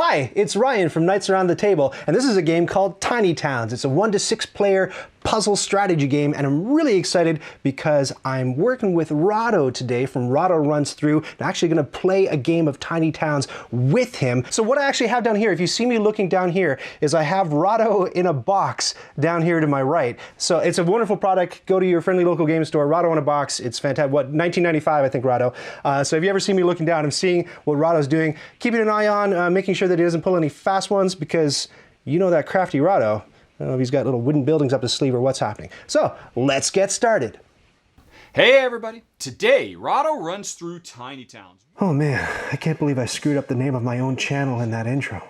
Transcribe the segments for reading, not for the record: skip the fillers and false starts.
Hi, it's Ryan from Knights Around the Table, and this is a game called Tiny Towns. It's a 1 to 6 player puzzle strategy game, and I'm really excited because I'm working with Rahdo today from Rahdo Runs Through. I'm actually going to play a game of Tiny Towns with him. So what I actually have down here, if you see me looking down here, is I have Rahdo in a box down here to my right. So it's a wonderful product. Go to your friendly local game store, Rahdo in a box. It's fantastic. What, $19.95, I think, Rahdo. So if you ever see me looking down, I'm seeing what Rahdo's doing, keeping an eye on, making sure that he doesn't pull any fast ones, because you know that crafty Rahdo. I don't know if he's got little wooden buildings up his sleeve or what's happening. So, let's get started. Hey everybody! Today, Rahdo runs through Tiny Towns. Oh man, I can't believe I screwed up the name of my own channel in that intro.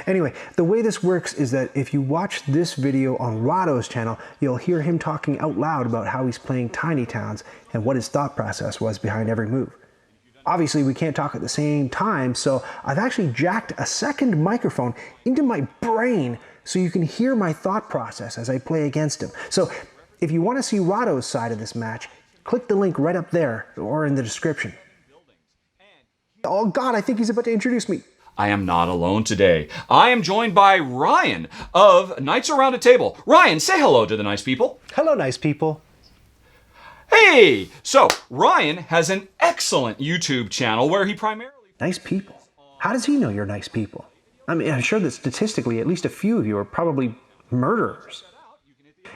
Anyway, the way this works is that if you watch this video on Rahdo's channel, you'll hear him talking out loud about how he's playing Tiny Towns and what his thought process was behind every move. Obviously, we can't talk at the same time, so I've actually jacked a second microphone into my brain so you can hear my thought process as I play against him. So if you want to see Rahdo's side of this match, click the link right up there or in the description. Oh God, I think he's about to introduce me. I am not alone today. I am joined by Ryan of Knights Around a Table. Ryan, say hello to the nice people. Hello, nice people. Hey! So, Ryan has an excellent YouTube channel where he primarily... Nice people? How does he know you're nice people? I mean, I'm sure that statistically, at least a few of you are probably murderers.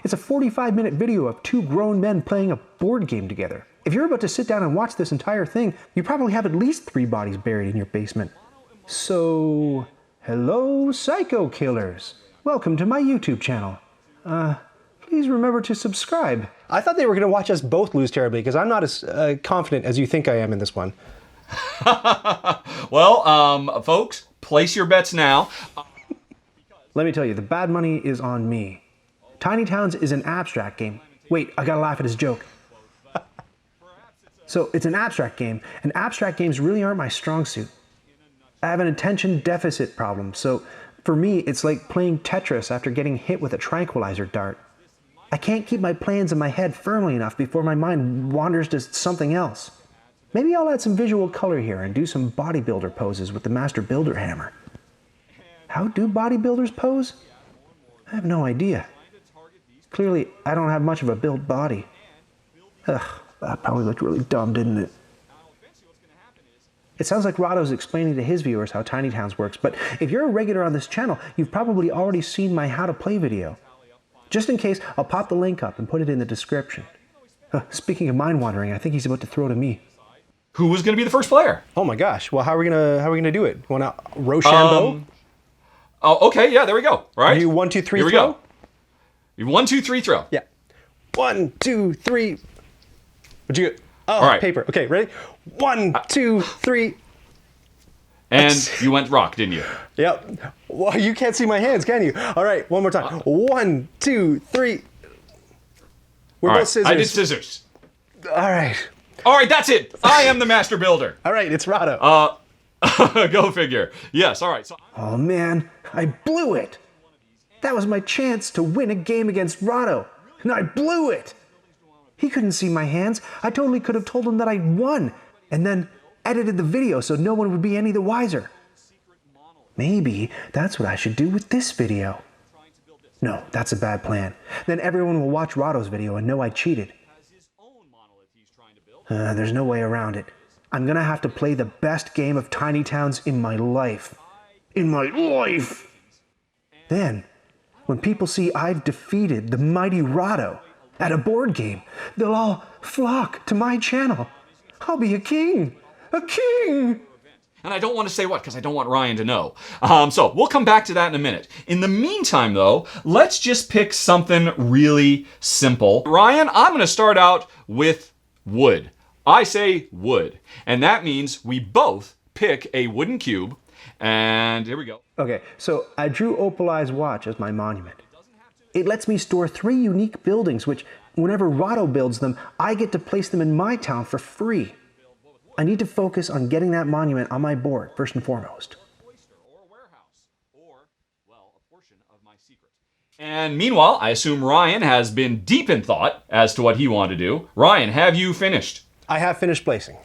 It's a 45-minute video of two grown men playing a board game together. If you're about to sit down and watch this entire thing, you probably have at least 3 bodies buried in your basement. So, hello, psycho killers. Welcome to my YouTube channel. Please remember to subscribe. I thought they were going to watch us both lose terribly, because I'm not as confident as you think I am in this one. Well, folks, place your bets now. Let me tell you, the bad money is on me. Tiny Towns is an abstract game. Wait, I gotta laugh at his joke. So, it's an abstract game, and abstract games really aren't my strong suit. I have an attention deficit problem, so for me, it's like playing Tetris after getting hit with a tranquilizer dart. I can't keep my plans in my head firmly enough before my mind wanders to something else. Maybe I'll add some visual color here and do some bodybuilder poses with the Master Builder hammer. How do bodybuilders pose? I have no idea. Clearly, I don't have much of a built body. Ugh, that probably looked really dumb, didn't it? It sounds like Rahdo's explaining to his viewers how Tiny Towns works, but if you're a regular on this channel, you've probably already seen my how to play video. Just in case, I'll pop the link up and put it in the description. Speaking of mind wandering, I think he's about to throw to me. Who was going to be the first player? Oh my gosh! Well, how are we gonna do it? Want to Rochambeau? Oh, okay, yeah, there we go. Right. Are you 1, 2, 3 Here we throw? go. 1, 2, 3 throw. Yeah. 1, 2, 3. What'd you get? Oh, all right. Paper. Okay, ready? 1, 2, 3. And you went rock, didn't you? Yep. Well, you can't see my hands, can you? All right, one more time. 1, 2, 3. We're both scissors. I did scissors. All right. All right, that's it. I am the Master Builder. All right, it's Rahdo. Go figure. Yes, all right. So oh man, I blew it. That was my chance to win a game against Rahdo, and I blew it. He couldn't see my hands. I totally could have told him that I'd won, and then edited the video so no one would be any the wiser. Maybe that's what I should do with this video. No, that's a bad plan. Then everyone will watch Rahdo's video and know I cheated. There's no way around it. I'm gonna have to play the best game of Tiny Towns in my life. In my life! Then, when people see I've defeated the mighty Rahdo at a board game, they'll all flock to my channel. I'll be a king! A king! And I don't want to say what, because I don't want Ryan to know. So we'll come back to that in a minute. In the meantime, though, let's just pick something really simple. Ryan, I'm going to start out with wood. I say wood. And that means we both pick a wooden cube. And here we go. Okay, so I drew Opal Eye's watch as my monument. It lets me store 3 unique buildings, which, whenever Rahdo builds them, I get to place them in my town for free. I need to focus on getting that monument on my board, first and foremost. And meanwhile, I assume Ryan has been deep in thought as to what he wanted to do. Ryan, have you finished? I have finished placing.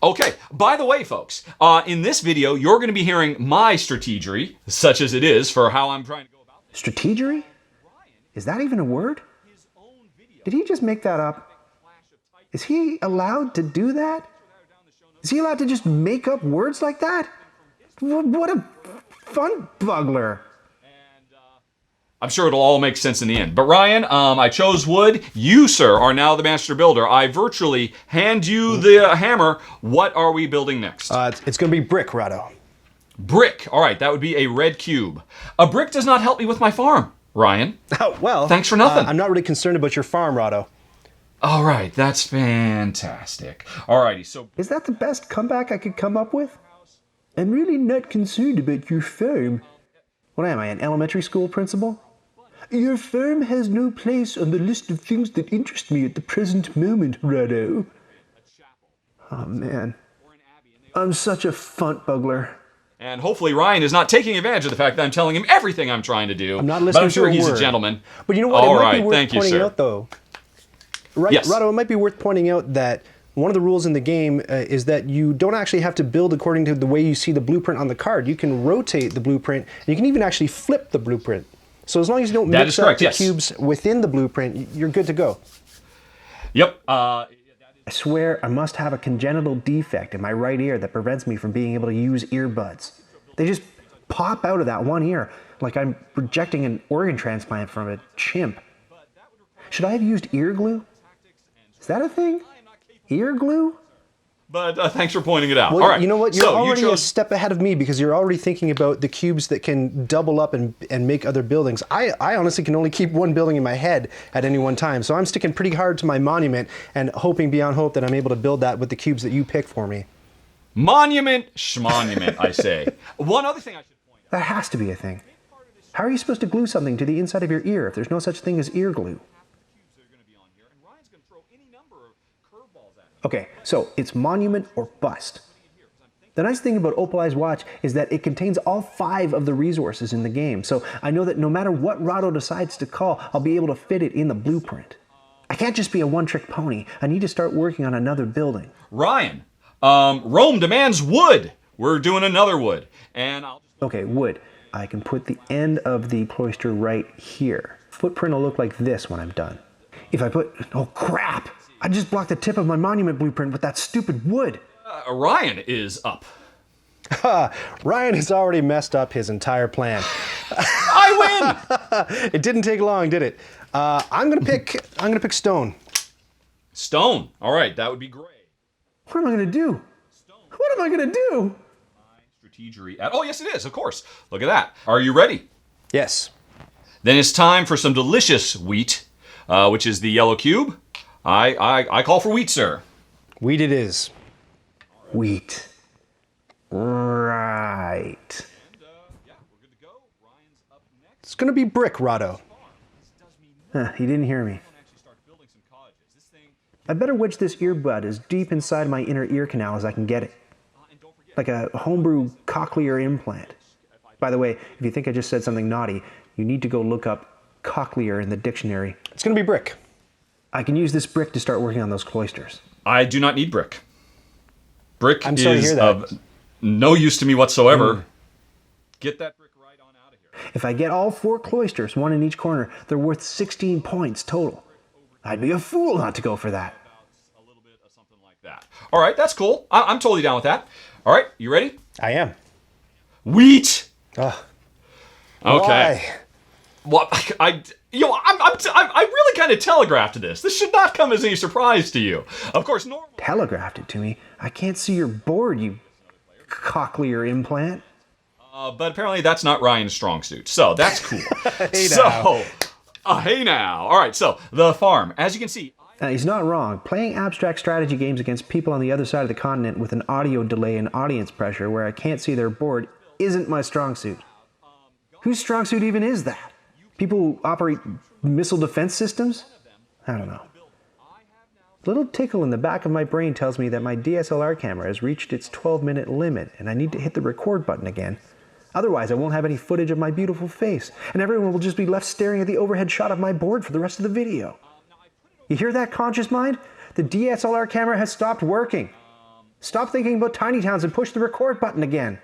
Okay, by the way, folks, in this video, you're going to be hearing my strategery, such as it is, for how I'm trying to go about this. Strategery? Is that even a word? Did he just make that up? Is he allowed to do that? Is he allowed to just make up words like that? What a funtbugglers. I'm sure it'll all make sense in the end. But Ryan, I chose wood. You, sir, are now the master builder. I virtually hand you the hammer. What are we building next? It's going to be brick, Rahdo. Brick. All right, that would be a red cube. A brick does not help me with my farm, Ryan. Oh, well. Thanks for nothing. I'm not really concerned about your farm, Rahdo. All right, that's fantastic. All righty, so... Is that the best comeback I could come up with? I'm really not concerned about your farm. What am I, an elementary school principal? Your farm has no place on the list of things that interest me at the present moment, Rahdo. Oh, man. I'm such a funtbugler. And hopefully Ryan is not taking advantage of the fact that I'm telling him everything I'm trying to do. I'm not listening but I'm sure to a he's word. a gentleman. But you know what? All It might right, be worth thank you, pointing sir. out, though. Right, Yes. Rahdo, it might be worth pointing out that one of the rules in the game is that you don't actually have to build according to the way you see the blueprint on the card. You can rotate the blueprint, and you can even actually flip the blueprint. So as long as you don't mix up the cubes within the blueprint, you're good to go. Yep. I swear I must have a congenital defect in my right ear that prevents me from being able to use earbuds. They just pop out of that one ear, like I'm rejecting an organ transplant from a chimp. Should I have used ear glue? Is that a thing? Ear glue? But thanks for pointing it out. Well, all right. you know what? You're so already you a step ahead of me because you're already thinking about the cubes that can double up and make other buildings. I honestly can only keep one building in my head at any one time. So I'm sticking pretty hard to my monument and hoping beyond hope that I'm able to build that with the cubes that you pick for me. Monument, schmonument, I say. One other thing I should point out. That has to be a thing. How are you supposed to glue something to the inside of your ear if there's no such thing as ear glue? Okay, so it's monument or bust. The nice thing about Opalai's watch is that it contains all 5 of the resources in the game, so I know that no matter what Rahdo decides to call, I'll be able to fit it in the blueprint. I can't just be a one-trick pony. I need to start working on another building. Ryan, Rome demands wood. We're doing another wood. And I'll just... Okay, wood. I can put the end of the cloister right here. Footprint will look like this when I'm done. If I put... Oh, crap! I just blocked the tip of my monument blueprint with that stupid wood. Ryan is up. Ryan has already messed up his entire plan. I win! It didn't take long, did it? I'm gonna pick stone. Stone. All right, that would be great. What am I gonna do? What am I gonna do? Strategery. Oh, yes, it is, of course. Look at that. Are you ready? Yes. Then it's time for some delicious wheat, which is the yellow cube. I call for wheat, sir. Wheat it is. Wheat. Right. Yeah, we're good to go. Ryan's up next. It's gonna be brick, Rahdo. He didn't hear me. I better wedge this earbud as deep inside my inner ear canal as I can get it. Like a homebrew cochlear implant. By the way, if you think I just said something naughty, you need to go look up cochlear in the dictionary. It's gonna be brick. I can use this brick to start working on those cloisters. I do not need brick. Brick I'm sorry to is hear that. of no use to me whatsoever. Get that brick right on out of here. If I get all 4 cloisters, one in each corner, they're worth 16 points total. I'd be a fool not to go for that. A little bit of something like that. All right, that's cool. I'm totally down with that. All right, you ready? I am. Wheat. Ugh. Okay. Why? Well, I really kind of telegraphed this. This should not come as any surprise to you. Of course, normally. Telegraphed it to me. I can't see your board, you cochlear implant. But apparently that's not Ryan's strong suit. So that's cool. Hey now. Hey now. All right, so the farm. As you can see. He's not wrong. Playing abstract strategy games against people on the other side of the continent with an audio delay and audience pressure where I can't see their board isn't my strong suit. Whose strong suit even is that? People who operate missile defense systems? I don't know. A little tickle in the back of my brain tells me that my DSLR camera has reached its 12-minute limit and I need to hit the record button again. Otherwise, I won't have any footage of my beautiful face, and everyone will just be left staring at the overhead shot of my board for the rest of the video. You hear that, conscious mind? The DSLR camera has stopped working. Stop thinking about tiny towns and push the record button again.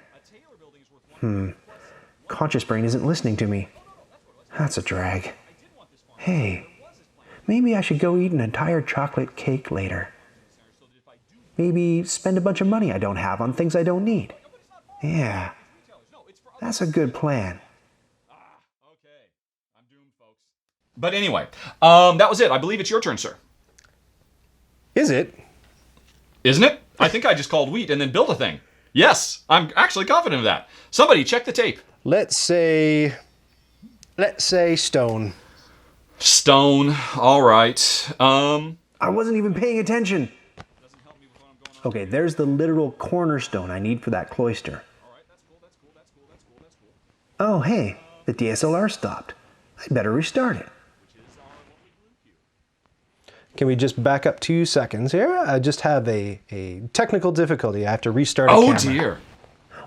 Conscious brain isn't listening to me. That's a drag. Hey, maybe I should go eat an entire chocolate cake later. Maybe spend a bunch of money I don't have on things I don't need. Yeah, that's a good plan. Okay, I'm doomed, folks. But anyway, that was it. I believe it's your turn, sir. Is it? Isn't it? I think I just called wheat and then built a thing. Yes, I'm actually confident of that. Somebody check the tape. Let's say stone. Stone. All right. I wasn't even paying attention. Okay, there's the literal cornerstone I need for that cloister. Oh, hey, the DSLR stopped. I'd better restart it. Can we just back up 2 seconds here? I just have a technical difficulty. I have to restart a camera. Oh, dear.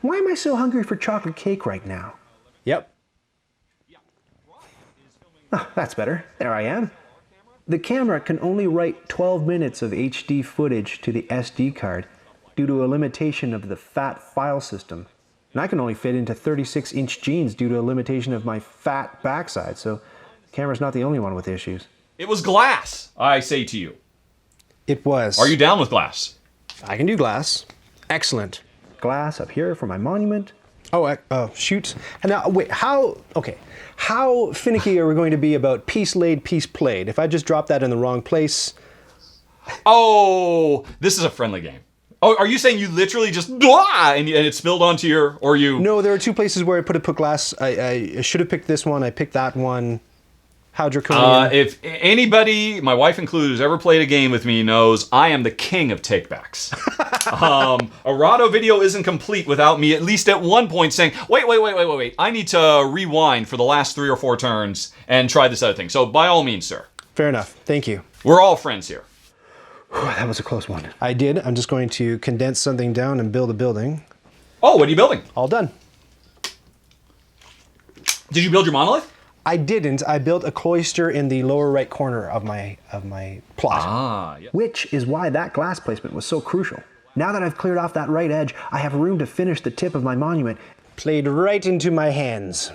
Why am I so hungry for chocolate cake right now? Yep. Oh, that's better. There I am. The camera can only write 12 minutes of HD footage to the SD card due to a limitation of the fat file system. And I can only fit into 36-inch jeans due to a limitation of my fat backside, so the camera's not the only one with issues. It was glass, I say to you. It was. Are you down with glass? I can do glass. Excellent. Glass up here for my monument. Oh, shoot. And now, wait, how finicky are we going to be about piece laid, piece played? If I just drop that in the wrong place. Oh, this is a friendly game. Oh, are you saying you literally just blah, and it spilled onto your, or you? No, there are 2 places where I put glass. I should have picked this one. I picked that one. How draconian. If anybody, my wife included, who's ever played a game with me knows I am the king of takebacks. A Rahdo video isn't complete without me at least at one point saying, wait. I need to rewind for the last 3 or 4 turns and try this other thing. So by all means, sir. Fair enough. Thank you. We're all friends here. That was a close one. I did. I'm just going to condense something down and build a building. Oh, what are you building? All done. Did you build your monolith? I didn't. I built a cloister in the lower right corner of my plot. Ah, yeah. Which is why that glass placement was so crucial. Now that I've cleared off that right edge, I have room to finish the tip of my monument. Played right into my hands.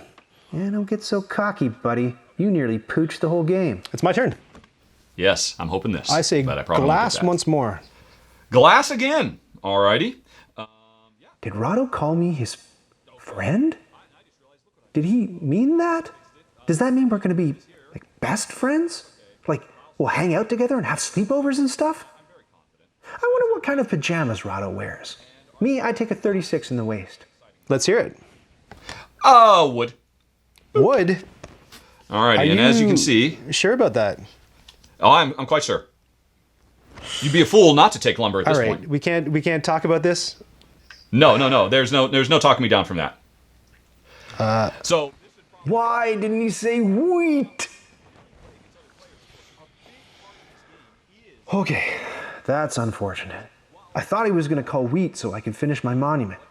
Yeah, don't get so cocky, buddy. You nearly pooched the whole game. It's my turn. Yes, I'm hoping this. I say but I probably won't glass get that. once more. Glass again. Alrighty. Did Rahdo call me his friend? Did he mean that? Does that mean we're going to be, like, best friends? Like, we'll hang out together and have sleepovers and stuff? I wonder what kind of pajamas Rahdo wears. Me, I take a 36 in the waist. Let's hear it. Wood. Wood? Alrighty, and as you can see... Sure about that? Oh, I'm quite sure. You'd be a fool not to take lumber at this All right, point. we can't talk about this? No. There's no talking me down from that. So... Why didn't he say wheat? Okay, that's unfortunate. I thought he was going to call wheat so I could finish my monument.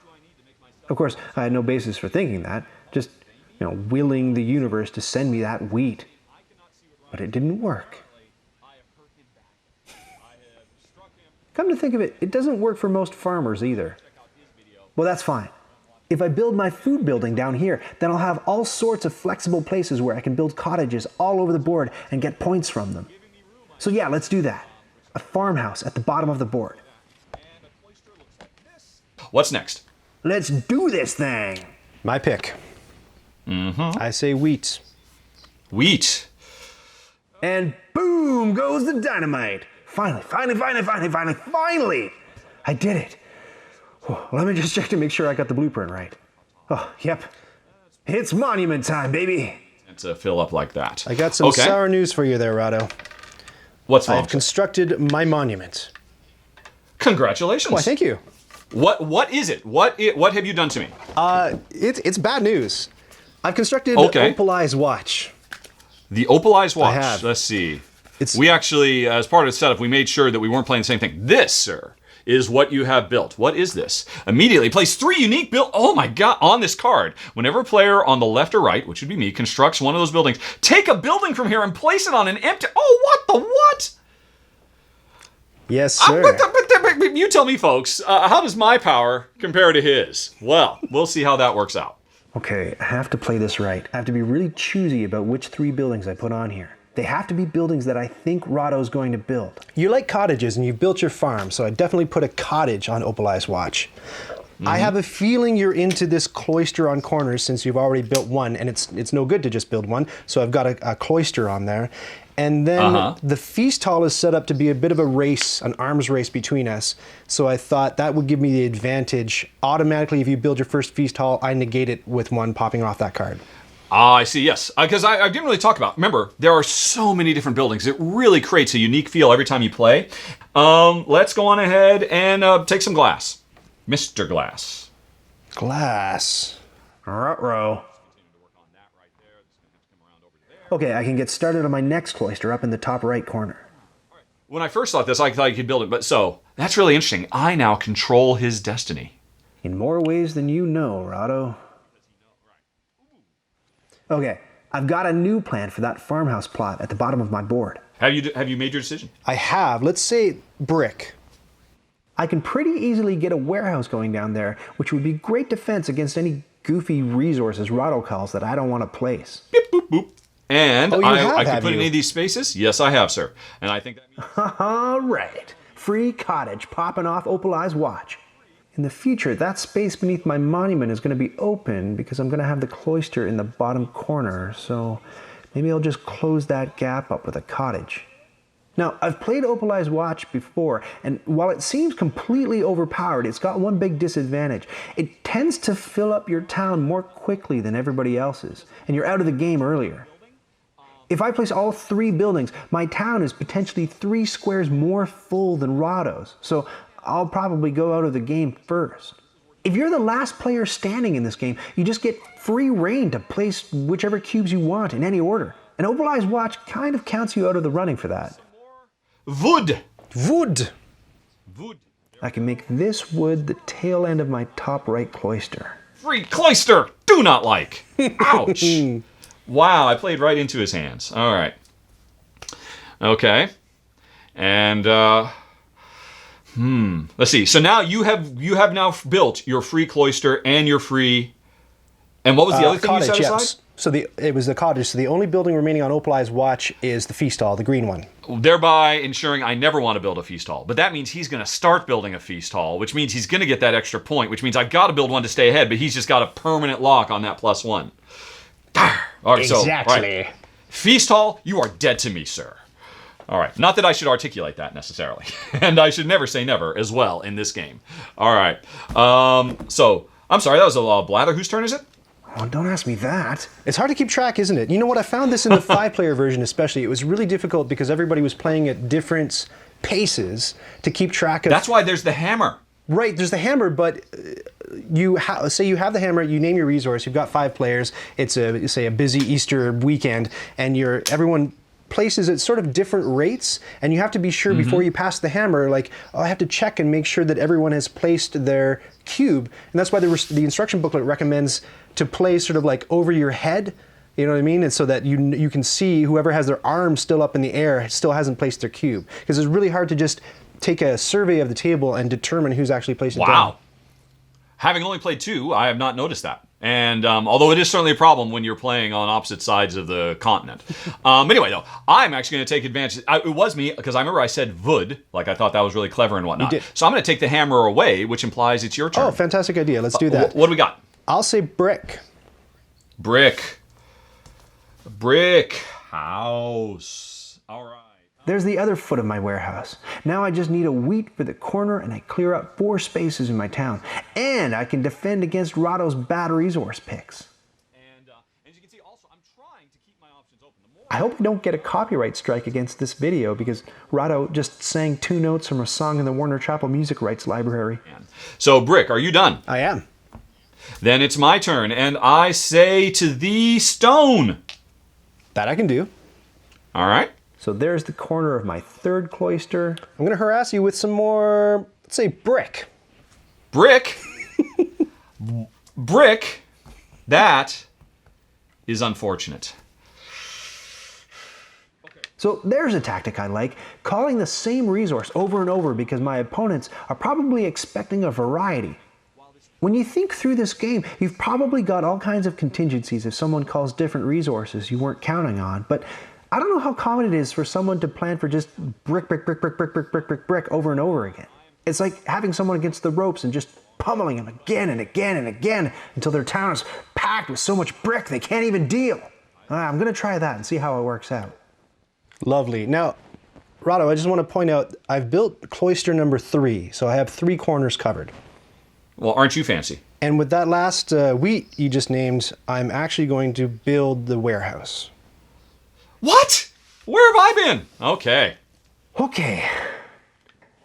Of course, I had no basis for thinking that, just, willing the universe to send me that wheat. But it didn't work. Come to think of it, it doesn't work for most farmers either. Well, that's fine. If I build my food building down here, then I'll have all sorts of flexible places where I can build cottages all over the board and get points from them. So yeah, let's do that. A farmhouse at the bottom of the board. What's next? Let's do this thing! My pick. I say wheat. Wheat. And boom goes the dynamite! Finally! I did it! Oh, let me just check to make sure I got the blueprint right. Oh, yep. It's monument time, baby! To fill up like that. I got some sour news for you there, Rahdo. What's wrong? I've constructed my monument. Congratulations. Why, thank you. What is it? What have you done to me? It's bad news. I've constructed Okay. an opalized watch. The opalized watch. I have. Let's see. It's- We actually, as part of the setup, we made sure that we weren't playing the same thing. This, sir, is what you have built. What is this? Immediately place 3 unique build. Oh my God! On this card, whenever a player on the left or right, which would be me, constructs one of those buildings, take a building from here and place it on an empty. Oh, what the what? Yes, sir. But you tell me, folks, how does my power compare to his? Well, we'll see how that works out. Okay, I have to play this right. I have to be really choosy about which 3 buildings I put on here. They have to be buildings that I think Rahdo's going to build. You like cottages and you've built your farm, so I definitely put a cottage on Opal Eye's watch. I have a feeling you're into this cloister on corners since you've already built one, and it's no good to just build one, so I've got a cloister on there. And then the feast hall is set up to be a bit of a race, an arms race between us, so I thought that would give me the advantage. Automatically, if you build your first feast hall, I negate it with one popping off that card. I see, yes. Because I didn't really talk about, remember, there are so many different buildings. It really creates a unique feel every time you play. Let's go on ahead and take some glass. Mr. Glass. Glass. Ruh-roh. Okay, I can get started on my next cloister up in the top right corner. When I first thought this, I thought you could build it, but so, that's really interesting. I now control his destiny. In more ways than you know, Rahdo. Okay, I've got a new plan for that farmhouse plot at the bottom of my board. Have you made your decision? I have. Let's say brick. I can pretty easily get a warehouse going down there, which would be great defense against any goofy resources Rahdo calls that I don't want to place. Beep, boop, boop. And I could put you? any of these spaces? Yes, I have, sir. And I think that means... All right. Free cottage popping off Opal Eye's watch. In the future, that space beneath my monument is going to be open because I'm going to have the cloister in the bottom corner, so maybe I'll just close that gap up with a cottage. Now, I've played Opal Eye's watch before, and while it seems completely overpowered, it's got one big disadvantage. It tends to fill up your town more quickly than everybody else's, and you're out of the game earlier. If I place all 3 buildings, my town is potentially 3 squares more full than Rahdo's, so I'll probably go out of the game first. If you're the last player standing in this game, you just get free reign to place whichever cubes you want in any order. And Opal Eye's watch kind of counts you out of the running for that. Wood. Wood. Wood. I can make this wood the tail end of my top right cloister. Free cloister. Do not like. Ouch. Wow, I played right into his hands. All right. Okay. And let's see. So now you have now built your free cloister and your free. And what was the other thing cottage, you set aside? yes. So it was the cottage. So the only building remaining on Opal Eye's watch is the feast hall, the green one. Thereby ensuring I never want to build a feast hall. But that means he's going to start building a feast hall, which means he's going to get that extra point, which means I've got to build one to stay ahead, but he's just got a permanent lock on that +1. All right, Exactly. So, right. Feast hall, you are dead to me, sir. All right. Not that I should articulate that necessarily. And I should never say never as well in this game. All right. So, I'm sorry, that was a blather. Whose turn is it? Oh, don't ask me that. It's hard to keep track, isn't it? You know what? I found this in the 5-player version especially. It was really difficult because everybody was playing at different paces to keep track of... That's why there's the hammer. Right, there's the hammer, but say you have the hammer, you name your resource, you've got 5 players, it's say a busy Easter weekend, and everyone places at sort of different rates, and you have to be sure before you pass the hammer, like, oh, I have to check and make sure that everyone has placed their cube, and that's why the instruction booklet recommends to play sort of like over your head, you know what I mean? And so that you can see whoever has their arm still up in the air still hasn't placed their cube, because it's really hard to just take a survey of the table and determine who's actually placed it down. Wow. Having only played 2, I have not noticed that. And although it is certainly a problem when you're playing on opposite sides of the continent. Anyway, though, I'm actually going to take advantage. It was me, because I remember I said wood, like I thought that was really clever and whatnot. You did. So I'm going to take the hammer away, which implies it's your turn. Oh, fantastic idea. Let's do that. What do we got? I'll say brick. Brick. Brick. House. All right. There's the other foot of my warehouse. Now I just need a wheat for the corner and I clear up 4 spaces in my town. And I can defend against Rahdo's bad resource picks. And as you can see, also, I'm trying to keep my options open. I hope I don't get a copyright strike against this video because Rahdo just sang 2 notes from a song in the Warner Chappell Music Rights Library. So, Brick, are you done? I am. Then it's my turn, and I say to thee, stone. That I can do. All right. So there's the corner of my 3rd cloister. I'm going to harass you with some more, let's say, brick. Brick? Brick? That is unfortunate. So there's a tactic I like, calling the same resource over and over because my opponents are probably expecting a variety. When you think through this game, you've probably got all kinds of contingencies if someone calls different resources you weren't counting on, but I don't know how common it is for someone to plan for just brick, brick, brick, brick, brick, brick, brick, brick, brick over and over again. It's like having someone against the ropes and just pummeling them again and again and again until their town is packed with so much brick they can't even deal. I'm going to try that and see how it works out. Lovely. Now, Rahdo, I just want to point out, I've built cloister number 3, so I have 3 corners covered. Well, aren't you fancy? And with that last wheat you just named, I'm actually going to build the warehouse. What? Where have I been? Okay. Okay.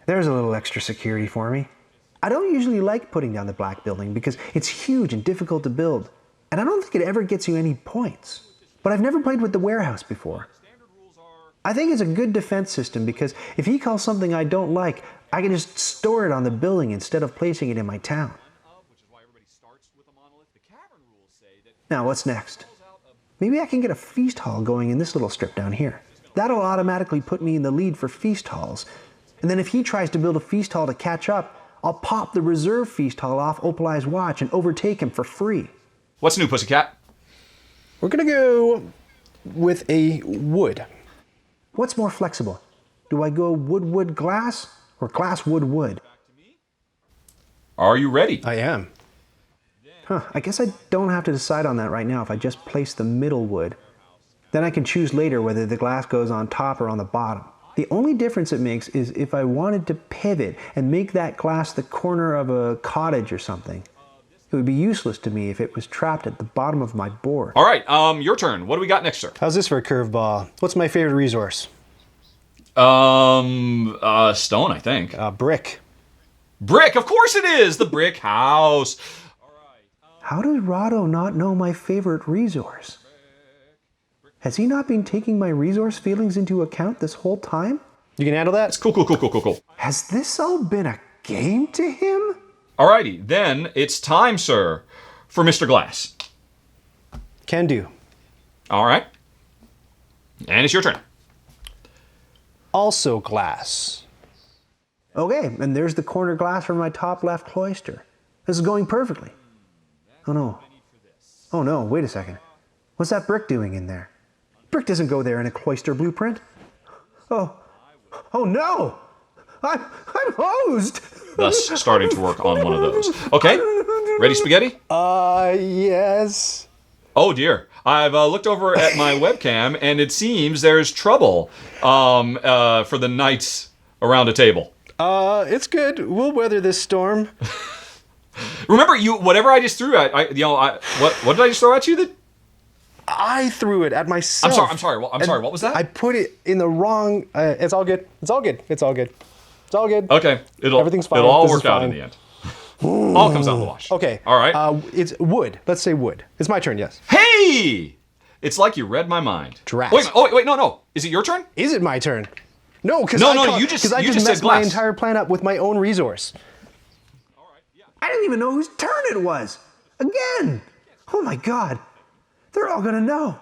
There's a little extra security for me. I don't usually like putting down the black building because it's huge and difficult to build, and I don't think it ever gets you any points. But I've never played with the warehouse before. I think it's a good defense system because if he calls something I don't like, I can just store it on the building instead of placing it in my town. Now, what's next? Maybe I can get a feast hall going in this little strip down here. That'll automatically put me in the lead for feast halls. And then if he tries to build a feast hall to catch up, I'll pop the reserve feast hall off Opali's watch and overtake him for free. What's new, pussycat? We're going to go with a wood. What's more flexible? Do I go wood, glass, or glass, wood? Are you ready? I am. I guess I don't have to decide on that right now if I just place the middle wood. Then I can choose later whether the glass goes on top or on the bottom. The only difference it makes is if I wanted to pivot and make that glass the corner of a cottage or something. It would be useless to me if it was trapped at the bottom of my board. All right, your turn. What do we got next, sir? How's this for a curveball? What's my favorite resource? Stone, I think. Brick. Brick, of course it is! The brick house. How does Rahdo not know my favorite resource? Has he not been taking my resource feelings into account this whole time? You can handle that? Cool. Has this all been a game to him? Alrighty, then it's time, sir, for Mr. Glass. Can do. All right. And it's your turn. Also glass. Okay, and there's the corner glass from my top left cloister. This is going perfectly. Oh no, wait a second. What's that brick doing in there? Brick doesn't go there in a cloister blueprint. Oh no! I'm hosed! Thus starting to work on one of those. Okay, ready, spaghetti? Yes. Oh dear. I've looked over at my webcam and it seems there's trouble for the knights around a table. It's good. We'll weather this storm. Remember, whatever I just threw at, what did I just throw at you? That I threw it at myself. I'm sorry. What was that? I put it in the wrong. It's all good. Okay. Everything's fine. It'll all This is work out in fine. the end. All comes out in the wash. Okay. All right. It's wood. Let's say wood. It's my turn. Yes. Hey! It's like you read my mind. Drat. Wait, no. Is it your turn? Is it my turn? No, because you just I just said messed my glass. entire plan up with my own resource. I didn't even know whose turn it was. Again! Oh my god. They're all gonna know.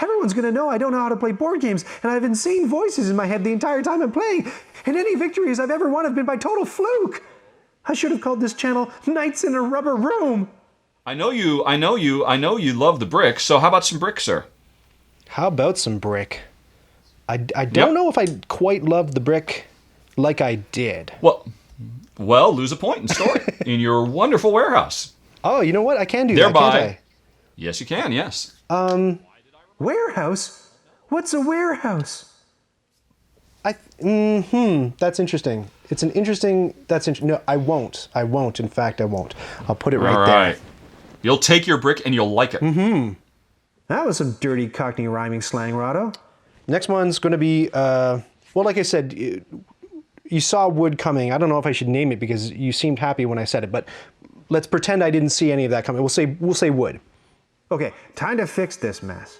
Everyone's gonna know I don't know how to play board games, and I have insane voices in my head the entire time I'm playing, and any victories I've ever won have been by total fluke. I should have called this channel Nights in a Rubber Room. I know you love the brick, so how about some brick, sir? How about some brick? I don't know if I quite love the brick like I did. Well, lose a point and store it in your wonderful warehouse. Oh, you know what? I can do Thereby, that, can't I? Yes, you can, yes. Warehouse? What's a warehouse? That's interesting. No, I won't. In fact, I won't. I'll put it right there. You'll take your brick and you'll like it. Mm-hmm. That was some dirty Cockney rhyming slang, Rahdo. Next one's going to be, well, like I said, you saw wood coming. I don't know if I should name it because you seemed happy when I said it, but let's pretend I didn't see any of that coming. We'll say wood. Okay, time to fix this mess.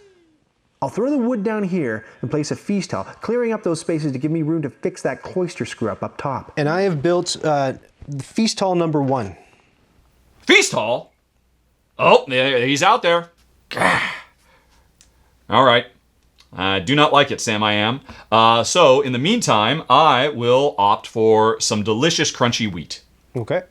I'll throw the wood down here and place a feast hall, clearing up those spaces to give me room to fix that cloister screw up top. And I have built feast hall number 1. Feast hall? Oh, he's out there. All right. I do not like it, Sam, I am. So, in the meantime, I will opt for some delicious crunchy wheat. Okay.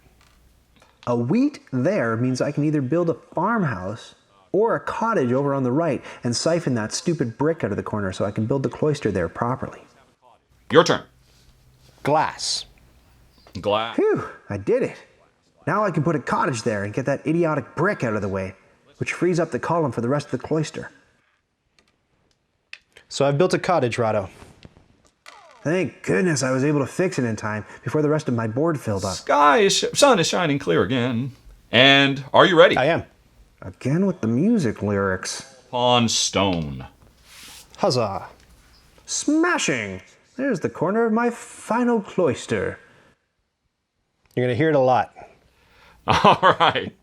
A wheat there means I can either build a farmhouse or a cottage over on the right and siphon that stupid brick out of the corner so I can build the cloister there properly. Your turn. Glass. Glass. Phew, I did it. Now I can put a cottage there and get that idiotic brick out of the way, which frees up the column for the rest of the cloister. So I've built a cottage, Rahdo. Thank goodness I was able to fix it in time before the rest of my board filled up. Sun is shining clear again. And are you ready? I am. Again with the music lyrics. Upon stone. Huzzah. Smashing! There's the corner of my final cloister. You're going to hear it a lot. All right.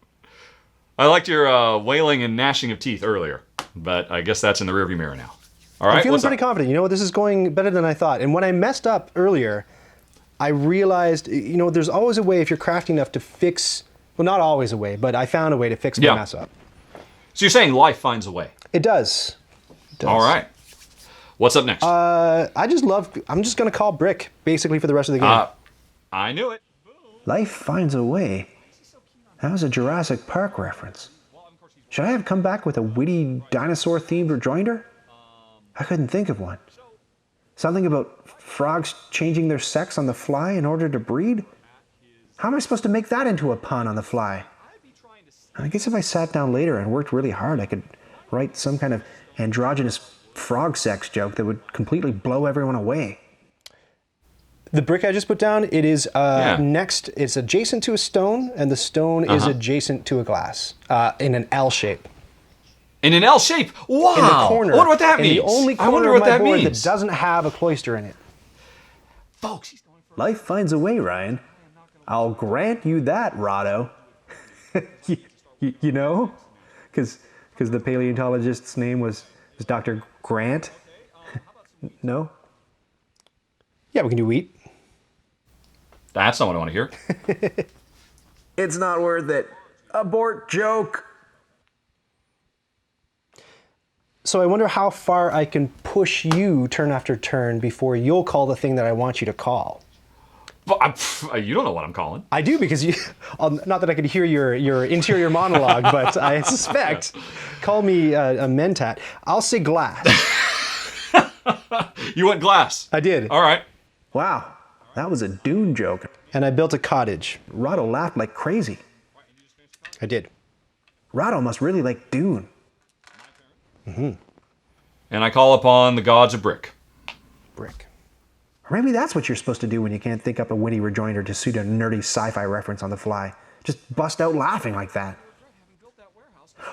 I liked your wailing and gnashing of teeth earlier, but I guess that's in the rearview mirror now. All right, I'm feeling what's pretty up? confident. You know what? This is going better than I thought. And when I messed up earlier, I realized, you know, there's always a way if you're crafty enough to fix, well, not always a way, but I found a way to fix my mess up. So you're saying life finds a way. It does. It does. All right. What's up next? I'm just going to call brick, basically, for the rest of the game. I knew it. Life finds a way. That was a Jurassic Park reference. Should I have come back with a witty dinosaur-themed rejoinder? I couldn't think of one. Something about frogs changing their sex on the fly in order to breed? How am I supposed to make that into a pun on the fly? I guess if I sat down later and worked really hard, I could write some kind of androgynous frog sex joke that would completely blow everyone away. The brick I just put down, it is next, it's adjacent to a stone, and the stone is adjacent to a glass in an L shape. In an L shape? Wow! In the corner. I wonder what that means. The only I wonder corner what of my that board means. that doesn't have a cloister in it. Folks, he's going for Life finds a way, Ryan. I'll grant you that, Rahdo. you know? Because the paleontologist's name was Dr. Grant? No? Yeah, we can do wheat. That's not what I want to hear. It's not worth it. Abort joke. So I wonder how far I can push you turn after turn before you'll call the thing that I want you to call. But, you don't know what I'm calling. I do, because you, not that I could hear your interior monologue, but I suspect. Call me a mentat. I'll say glass. You went glass. I did. All right. Wow, that was a Dune joke. And I built a cottage. Rahdo laughed like crazy. I did. Rahdo must really like Dune. And I call upon the gods of brick. Brick. Or maybe that's what you're supposed to do when you can't think up a witty rejoinder to suit a nerdy sci-fi reference on the fly. Just bust out laughing like that.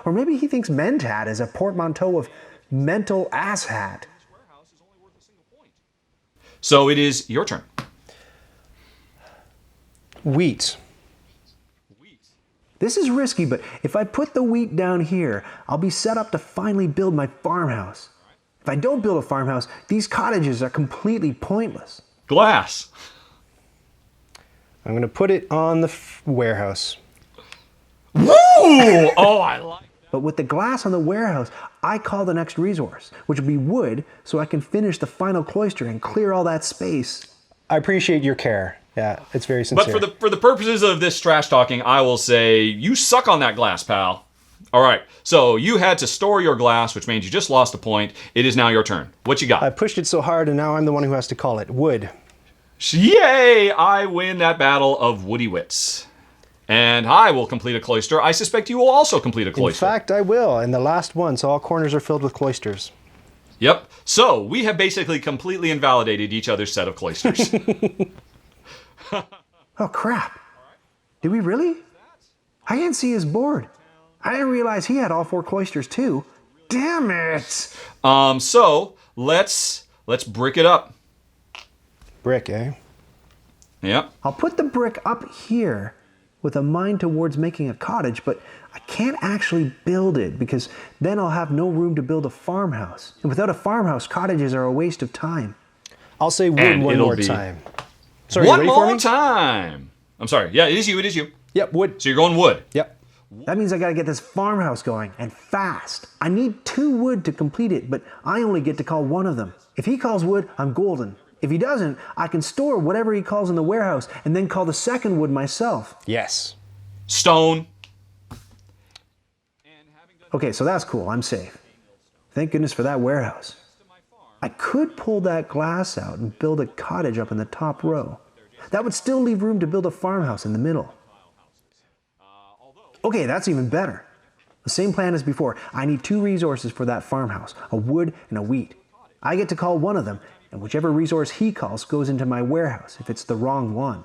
Or maybe he thinks mentat is a portmanteau of mental asshat. So it is your turn. Wheat. This is risky, but if I put the wheat down here, I'll be set up to finally build my farmhouse. If I don't build a farmhouse, these cottages are completely pointless. Glass. I'm going to put it on the warehouse. Woo! Oh, I like that. But with the glass on the warehouse, I call the next resource, which will be wood, so I can finish the final cloister and clear all that space. I appreciate your care. Yeah, it's very sincere. But for the purposes of this trash talking, I will say you suck on that glass, pal. All right, so you had to store your glass, which means you just lost a point. It is now your turn. What you got? I pushed it so hard, and now I'm the one who has to call it. Wood. Yay! I win that battle of woody wits. And I will complete a cloister. I suspect you will also complete a In cloister. fact, I will. And the last one, so all corners are filled with cloisters. Yep. So we have basically completely invalidated each other's set of cloisters. Oh crap. Did we really? I didn't see his board. I didn't realize he had all 4 cloisters too. Damn it! So let's brick it up. Brick, eh? Yep. I'll put the brick up here with a mind towards making a cottage, but I can't actually build it because then I'll have no room to build a farmhouse. And without a farmhouse, cottages are a waste of time. I'll say wood And one it'll more be- time. Sorry, One you ready for more me? time. I'm sorry. Yeah, it is you. It is you. Yep, wood. So you're going wood. Yep. That means I gotta get this farmhouse going, and fast. I need 2 wood to complete it, but I only get to call one of them. If he calls wood, I'm golden. If he doesn't, I can store whatever he calls in the warehouse and then call the second wood myself. Yes. Stone. Okay, so that's cool. I'm safe. Thank goodness for that warehouse. I could pull that glass out and build a cottage up in the top row. That would still leave room to build a farmhouse in the middle. Okay, that's even better. The same plan as before. I need 2 resources for that farmhouse, a wood and a wheat. I get to call one of them, and whichever resource he calls goes into my warehouse if it's the wrong one.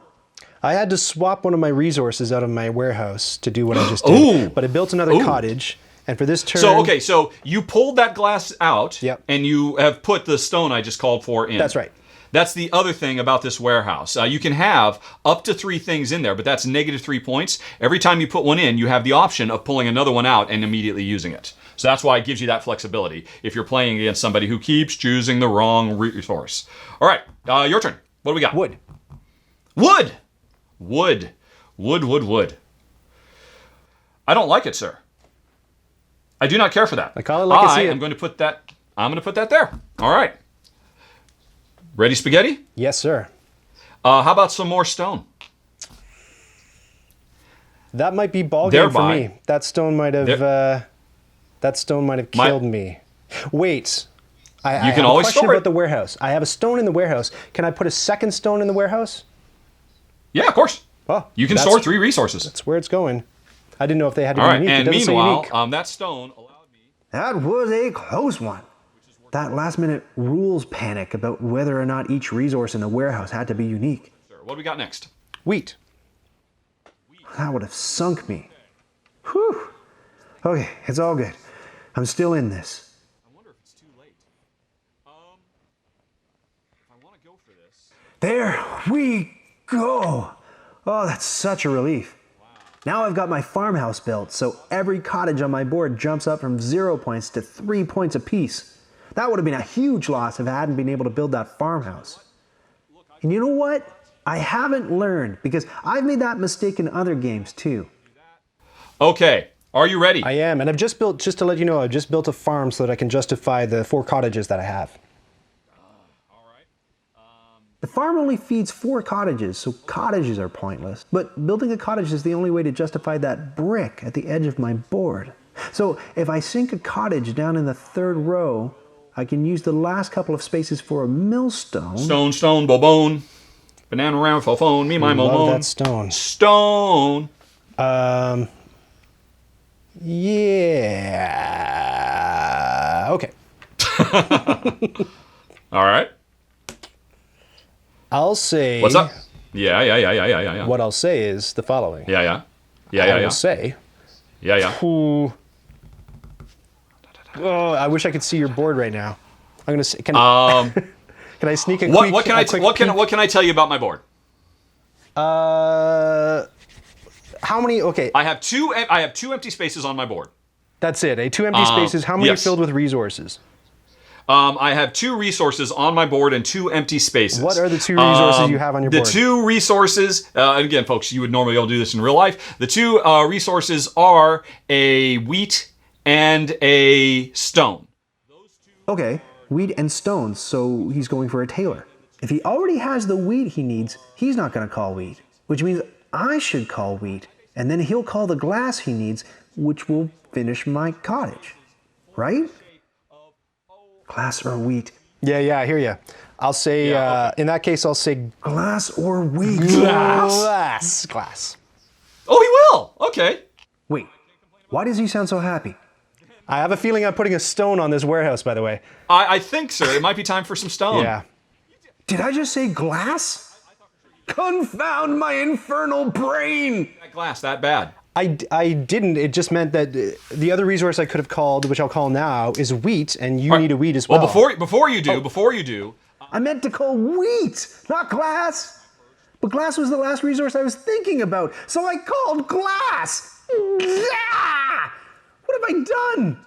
I had to swap one of my resources out of my warehouse to do what I just did. But I built another cottage, and for this turn... So you pulled that glass out, Yep. and you have put the stone I just called for in. That's right. That's the other thing about this warehouse. You can have up to 3 things in there, but that's -3 points. Every time you put one in, you have the option of pulling another one out and immediately using it. So that's why it gives you that flexibility if you're playing against somebody who keeps choosing the wrong resource. All right, your turn. What do we got? Wood. Wood! Wood. Wood, wood, wood. I don't like it, sir. I do not care for that. I call it like I see it. I'm going to put that there. All right. Ready, spaghetti? Yes, sir. How about some more stone? That might be ball game for Thereby- me. That stone might have killed me. Wait. I You have can a always question store it. about the warehouse. I have a stone in the warehouse. Can I put a second stone in the warehouse? Yeah, of course. Oh, You can that's- store 3 resources. That's where it's going. I didn't know if they had to All be right, unique. and It doesn't say meanwhile, unique. that stone allowed me... That was a close one. That last-minute rules panic about whether or not each resource in the warehouse had to be unique. What do we got next? Wheat. That would have sunk me. Whew. Okay, it's all good. I'm still in this. I wonder if it's too late. If I want to go for this... There we go. Oh, that's such a relief. Now I've got my farmhouse built, so every cottage on my board jumps up from 0 points to 3 points apiece. That would have been a huge loss if I hadn't been able to build that farmhouse. And you know what? I haven't learned, because I've made that mistake in other games too. Okay, are you ready? I am, and I've just built, just to let you know, I've just built a farm so that I can justify the 4 cottages that I have. The farm only feeds 4 cottages, so cottages are pointless. But building a cottage is the only way to justify that brick at the edge of my board. So if I sink a cottage down in the 3rd row, I can use the last couple of spaces for a millstone. Stone, stone, bone. Banana round, phone, me, my, mo, Love mo. that stone. Stone. Yeah. Okay. All right. I'll say... What's up? Yeah. What I'll say is the following. Yeah. I will say... Yeah. Ooh. Oh, I wish I could see your board right now. I'm gonna say, can I sneak a quick? What can I tell you about my board? How many? Okay, I have two empty spaces on my board. that's it. 2 empty spaces. How many yes. are filled with resources? I have 2 resources on my board and 2 empty spaces. What are the 2 resources you have on your board? The 2 resources, and again, folks, you would normally be able to do this in real life. The 2 resources are a wheat and a stone. Okay, wheat and stones, so he's going for a tailor. If he already has the wheat he needs, he's not going to call wheat, which means I should call wheat, and then he'll call the glass he needs, which will finish my cottage. Right? Glass or wheat? Yeah, I hear you. I'll say, in that case, I'll say Glass or wheat? glass. Oh, he will. Okay. Wait, why does he sound so happy? I have a feeling I'm putting a stone on this warehouse, by the way. I think, sir, it might be time for some stone. Yeah. Did I just say glass? Confound my infernal brain! That glass that bad. I didn't. It just meant that the other resource I could have called, which I'll call now, is wheat, and you need a wheat as well. Well, before you do, I meant to call wheat, not glass. But glass was the last resource I was thinking about, so I called glass. What have I done?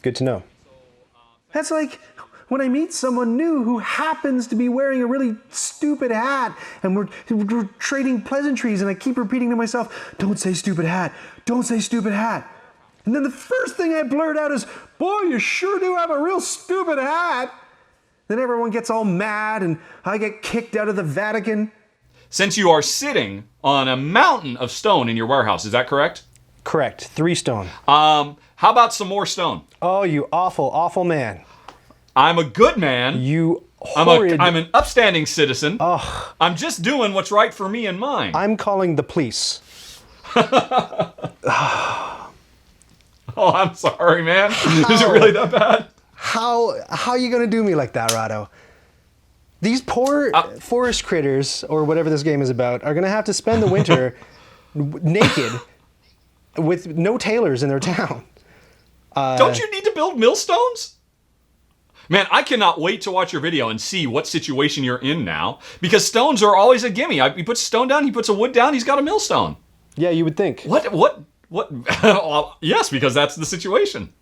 Good to know. That's like when I meet someone new who happens to be wearing a really stupid hat, and we're trading pleasantries, and I keep repeating to myself, don't say stupid hat, don't say stupid hat. And then the first thing I blurt out is, boy, you sure do have a real stupid hat. Then everyone gets all mad, and I get kicked out of the Vatican. Since you are sitting on a mountain of stone in your warehouse, is that correct? Correct. 3 stone. How about some more stone? Oh, you awful, awful man. I'm a good man. You horrid... I'm an upstanding citizen. Ugh. I'm just doing what's right for me and mine. I'm calling the police. Oh, I'm sorry, man. Is it really that bad? How are you going to do me like that, Rahdo? These poor forest critters, or whatever this game is about, are going to have to spend the winter naked with no tailors in their town. Don't you need to build millstones? Man, I cannot wait to watch your video and see what situation you're in now, because stones are always a gimme. He puts a stone down, he puts a wood down, he's got a millstone. Yeah, you would think. What? Well, yes, because that's the situation.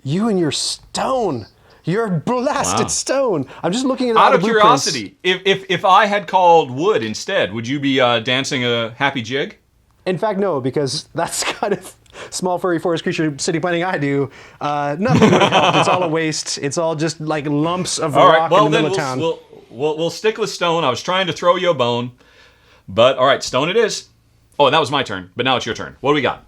You and your stone. Your blasted stone. I'm just looking at all Out the of blueprints. curiosity, if I had called wood instead, would you be dancing a happy jig? In fact, no, because that's kind of small furry forest creature city planning I do. Nothing would have helped. It's all a waste. It's all just like lumps of rock in the middle of town. We'll stick with stone. I was trying to throw you a bone, but all right, stone it is. Oh, and that was my turn, but now it's your turn. What do we got?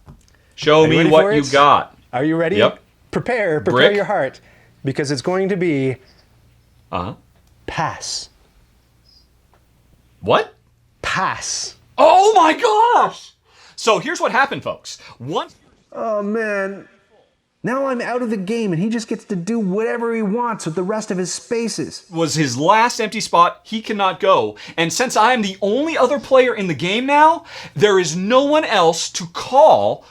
Show me what you got. Are you ready? Yep. Prepare Brick. your heart, because it's going to be pass. What? Pass. Oh my gosh! So here's what happened, folks. Oh man, now I'm out of the game and he just gets to do whatever he wants with the rest of his spaces. Was his last empty spot, he cannot go. And since I am the only other player in the game now, there is no one else to call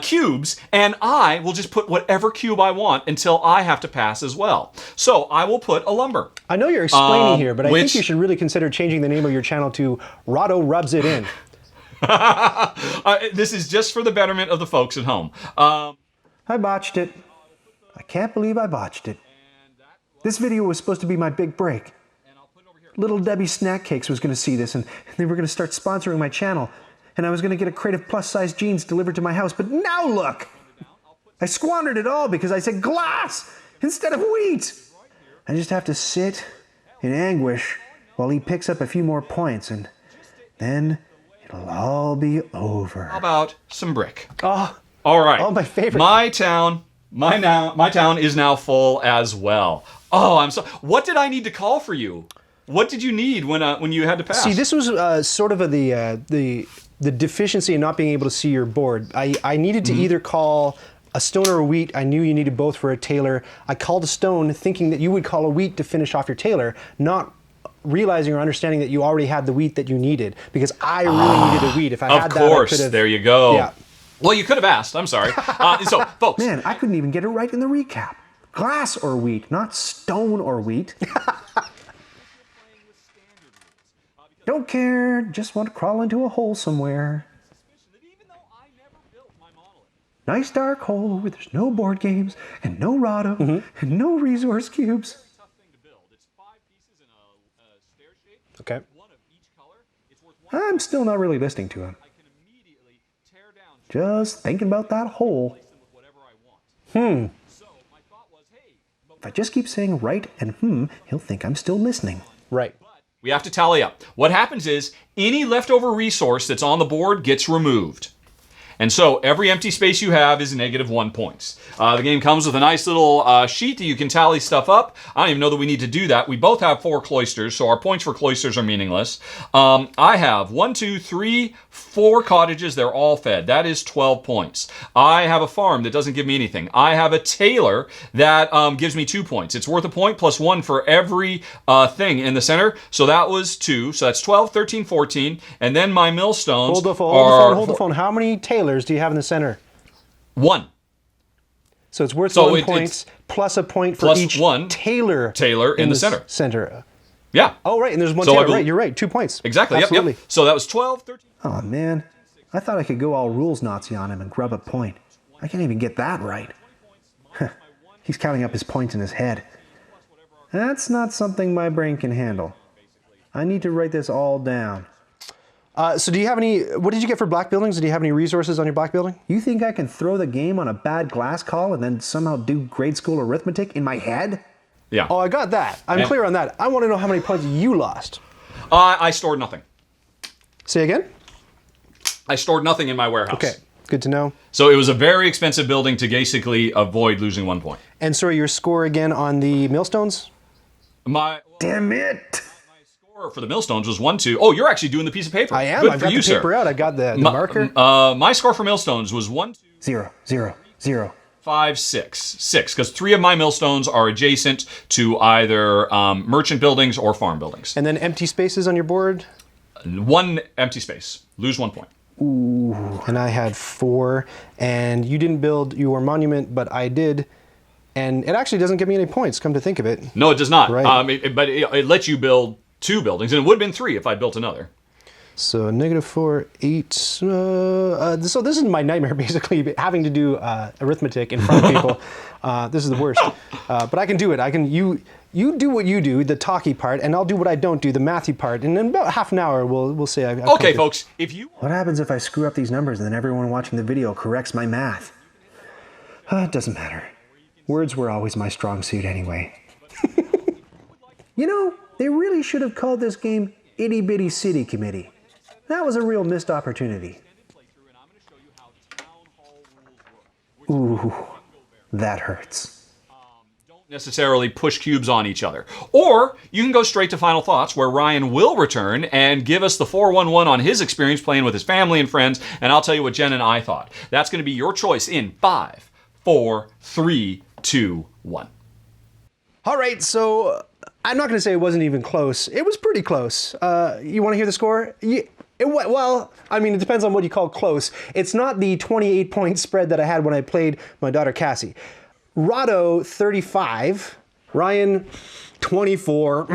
cubes, and I will just put whatever cube I want until I have to pass as well. So I will put a lumber. I know you're explaining here, but I think you should really consider changing the name of your channel to Rahdo Rubs It In. This is just for the betterment of the folks at home. I botched it. I can't believe I botched it. This video was supposed to be my big break. Little Debbie Snack Cakes was going to see this, and they were going to start sponsoring my channel. And I was going to get a crate of plus-size jeans delivered to my house. But now look! I squandered it all because I said glass instead of wheat. I just have to sit in anguish while he picks up a few more points, and then it'll all be over. How about some brick? Oh, all right. Oh, my favorite. My town is now full as well. Oh, I'm so. What did I need to call for you? What did you need when you had to pass? See, this was sort of the deficiency in not being able to see your board. I needed to either call a stone or a wheat. I knew you needed both for a tailor. I called a stone thinking that you would call a wheat to finish off your tailor, not realizing or understanding that you already had the wheat that you needed, because I really needed a wheat. If I had that, I could have... There you go. Yeah. Well, you could have asked. I'm sorry. So, folks. Man, I couldn't even get it right in the recap. Glass or wheat, not stone or wheat. Don't care, just want to crawl into a hole somewhere. Nice dark hole where there's no board games, and no Rahdo, and no resource cubes. Okay. I'm still not really listening to him. Just thinking about that hole. If I just keep saying right and he'll think I'm still listening. Right. We have to tally up. What happens is any leftover resource that's on the board gets removed. And so every empty space you have is -1 points. The game comes with a nice little sheet that you can tally stuff up. I don't even know that we need to do that. We both have 4 cloisters, so our points for cloisters are meaningless. I have 1, 2, 3, 4 cottages. They're all fed. That is 12 points. I have a farm that doesn't give me anything. I have a tailor that gives me 2 points. It's worth a point plus 1 for every thing in the center. So that was 2. So that's 12, 13, 14. And then my millstones Hold the phone. How many tailors do you have in the center? 1. So it's worth 1 point plus a point for each one tailor in the center. Yeah. Oh, right, and there's one tailor. Right, you're right. 2 points. Exactly. Absolutely. Yep. So that was 12, 13. Oh man, I thought I could go all rules Nazi on him and grub a point. I can't even get that right. He's counting up his points in his head. That's not something my brain can handle. I need to write this all down. So do you have any, what did you get for black buildings? Do you have any resources on your black building? You think I can throw the game on a bad glass call and then somehow do grade school arithmetic in my head? Yeah. Oh, I got that. I'm clear on that. I want to know how many points you lost. I stored nothing. Say again? I stored nothing in my warehouse. Okay, good to know. So it was a very expensive building to basically avoid losing 1 point. And sorry, your score again on the millstones? Damn it! My score for the millstones was 1-2. Oh, you're actually doing the piece of paper. I am. Good I've for got you, the paper sir. out. I got the marker. My score for millstones was 1-2. 0, 0, 0. 5, 6. 6, because 3 of my millstones are adjacent to either merchant buildings or farm buildings. And then empty spaces on your board? 1 empty space. Lose 1 point. Ooh. And I had 4. And you didn't build your monument, but I did. And it actually doesn't give me any points, come to think of it. No, it does not. Right. But it lets you build 2 buildings, and it would have been 3 if I built another. So -4, 8. So this is my nightmare, basically, having to do arithmetic in front of people. This is the worst. But I can do it. You do what you do, the talky part, and I'll do what I don't do, the mathy part. And in about half an hour, we'll say I've Okay, folks, if you... What happens if I screw up these numbers and then everyone watching the video corrects my math? It doesn't matter. Words were always my strong suit anyway. You know, they really should have called this game Itty Bitty City Committee. That was a real missed opportunity. Ooh, that hurts. Don't necessarily push cubes on each other. Or you can go straight to Final Thoughts, where Ryan will return and give us the 411 on his experience playing with his family and friends, and I'll tell you what Jen and I thought. That's going to be your choice in 5, 4, 3, 2, 1. All right, so I'm not going to say it wasn't even close. It was pretty close. You want to hear the score? Well, I mean, it depends on what you call close. It's not the 28-point spread that I had when I played my daughter Cassie. Rahdo, 35. Ryan, 24.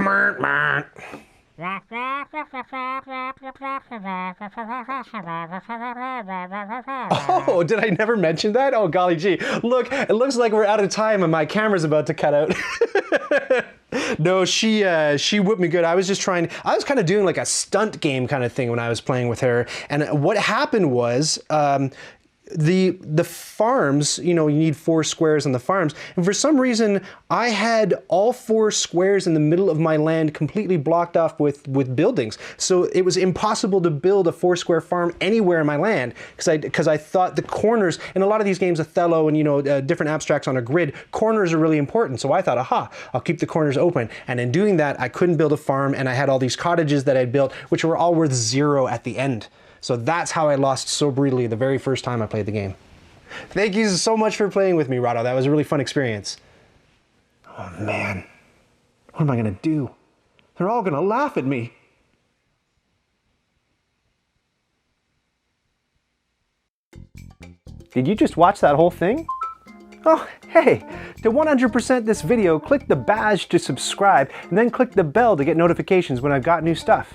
Oh, did I never mention that? Oh, golly gee. Look, it looks like we're out of time and my camera's about to cut out. No, she whipped me good. I was kind of doing like a stunt game kind of thing when I was playing with her. And what happened was, the farms, you know, you need 4 squares on the farms. And for some reason, I had all 4 squares in the middle of my land completely blocked off with buildings. So it was impossible to build a 4-square farm anywhere in my land because I thought the corners, in a lot of these games, Othello and, you know, different abstracts on a grid, corners are really important. So I thought, aha, I'll keep the corners open. And in doing that, I couldn't build a farm, and I had all these cottages that I'd built, which were all worth 0 at the end. So that's how I lost so brutally the very first time I played the game. Thank you so much for playing with me, Rahdo. That was a really fun experience. Oh man, what am I gonna do? They're all gonna laugh at me. Did you just watch that whole thing? Oh, hey, to 100% this video, click the badge to subscribe and then click the bell to get notifications when I've got new stuff.